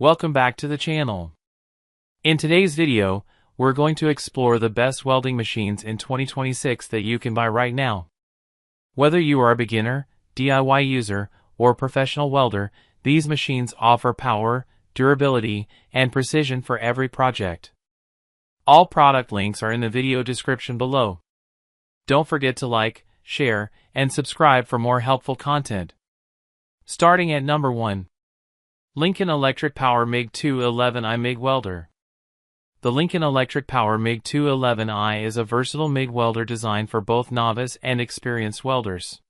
Welcome back to the channel. In today's video, we're going to explore the best welding machines in 2026 that you can buy right now. Whether you are a beginner, DIY user, or professional welder, these machines offer power, durability, and precision for every project. All product links are in the video description below. Don't forget to like, share, and subscribe for more helpful content. Starting at number 1. Lincoln Electric Power MIG 211i MIG Welder. The Lincoln Electric Power MIG 211i is a versatile MIG welder designed for both novice and experienced welders.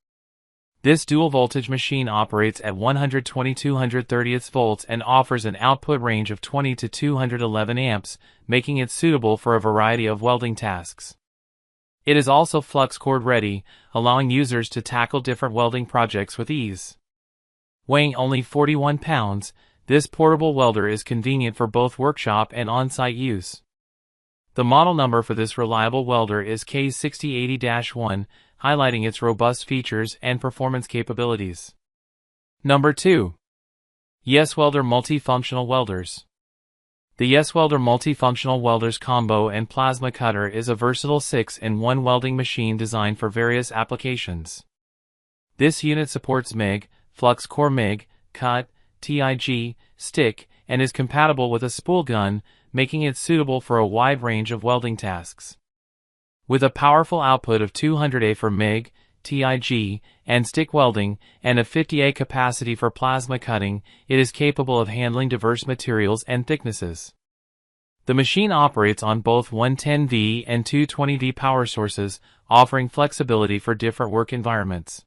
This dual-voltage machine operates at 120/230 volts and offers an output range of 20 to 211 amps, making it suitable for a variety of welding tasks. It is also flux cord ready, allowing users to tackle different welding projects with ease. Weighing only 41 pounds, this portable welder is convenient for both workshop and on-site use. The model number for this reliable welder is K6080-1, highlighting its robust features and performance capabilities. Number 2. YESWELDER Multifunctional Welders. The YESWELDER Multifunctional Welders Combo and Plasma Cutter is a versatile 6-in-1 welding machine designed for various applications. This unit supports MIG, flux core MIG, cut, TIG, stick, and is compatible with a spool gun, making it suitable for a wide range of welding tasks. With a powerful output of 200A for MIG, TIG, and stick welding, and a 50A capacity for plasma cutting, it is capable of handling diverse materials and thicknesses. The machine operates on both 110V and 220V power sources, offering flexibility for different work environments.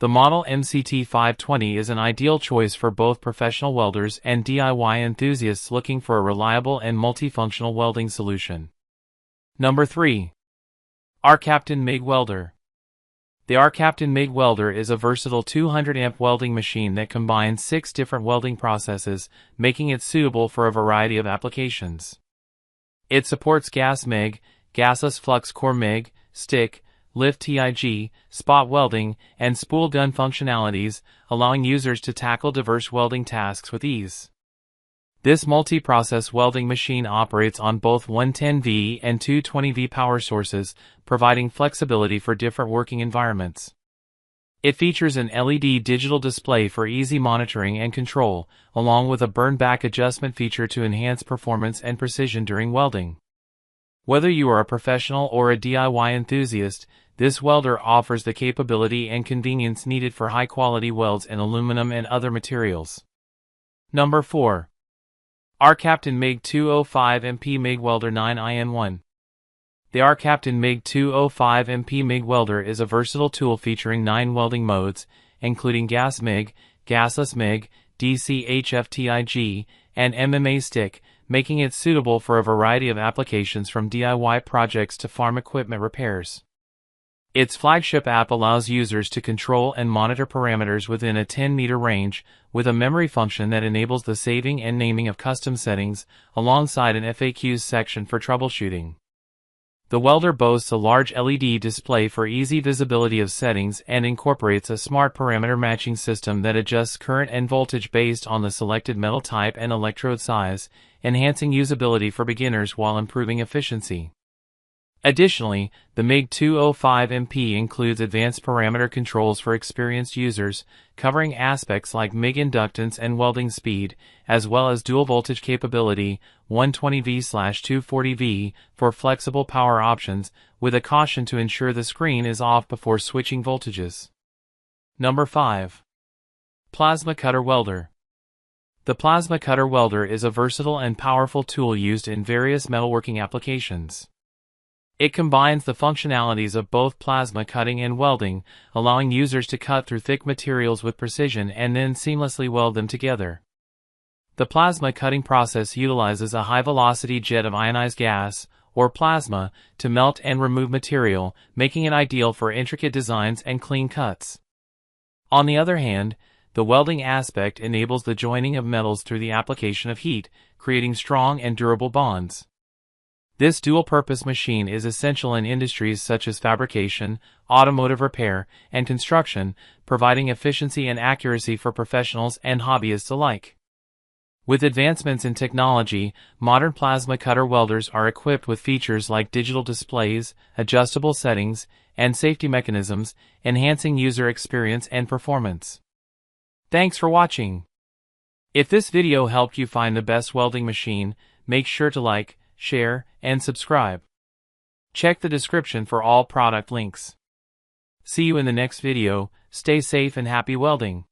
The model MCT520 is an ideal choice for both professional welders and DIY enthusiasts looking for a reliable and multifunctional welding solution. Number 3. ARCCAPTAIN MIG Welder. The ARCCAPTAIN MIG Welder is a versatile 200-amp welding machine that combines 6 different welding processes, making it suitable for a variety of applications. It supports gas MIG, gasless flux core MIG, stick, lift TIG, spot welding, and spool gun functionalities, allowing users to tackle diverse welding tasks with ease. This multi-process welding machine operates on both 110V and 220V power sources, providing flexibility for different working environments. It features an LED digital display for easy monitoring and control, along with a burn-back adjustment feature to enhance performance and precision during welding. Whether you are a professional or a DIY enthusiast, this welder offers the capability and convenience needed for high-quality welds in aluminum and other materials. Number 4. ARCCAPTAIN MIG 205MP MIG Welder 9in1. The ARCCAPTAIN MIG 205MP MIG Welder is a versatile tool featuring 9 welding modes, including gas MIG, gasless MIG, DC HFTIG, and MMA stick, making it suitable for a variety of applications from DIY projects to farm equipment repairs. Its flagship app allows users to control and monitor parameters within a 10-meter range, with a memory function that enables the saving and naming of custom settings, alongside an FAQs section for troubleshooting. The welder boasts a large LED display for easy visibility of settings and incorporates a smart parameter matching system that adjusts current and voltage based on the selected metal type and electrode size, enhancing usability for beginners while improving efficiency. Additionally, the MIG 205MP includes advanced parameter controls for experienced users, covering aspects like MIG inductance and welding speed, as well as dual voltage capability, 120V/240V, for flexible power options, with a caution to ensure the screen is off before switching voltages. Number 5. Plasma Cutter Welder. The Plasma Cutter Welder is a versatile and powerful tool used in various metalworking applications. It combines the functionalities of both plasma cutting and welding, allowing users to cut through thick materials with precision and then seamlessly weld them together. The plasma cutting process utilizes a high-velocity jet of ionized gas, or plasma, to melt and remove material, making it ideal for intricate designs and clean cuts. On the other hand, the welding aspect enables the joining of metals through the application of heat, creating strong and durable bonds. This dual-purpose machine is essential in industries such as fabrication, automotive repair, and construction, providing efficiency and accuracy for professionals and hobbyists alike. With advancements in technology, modern plasma cutter welders are equipped with features like digital displays, adjustable settings, and safety mechanisms, enhancing user experience and performance. Thanks for watching. If this video helped you find the best welding machine, make sure to like, share, and subscribe. Check the description for all product links. See you in the next video. Stay safe and happy welding.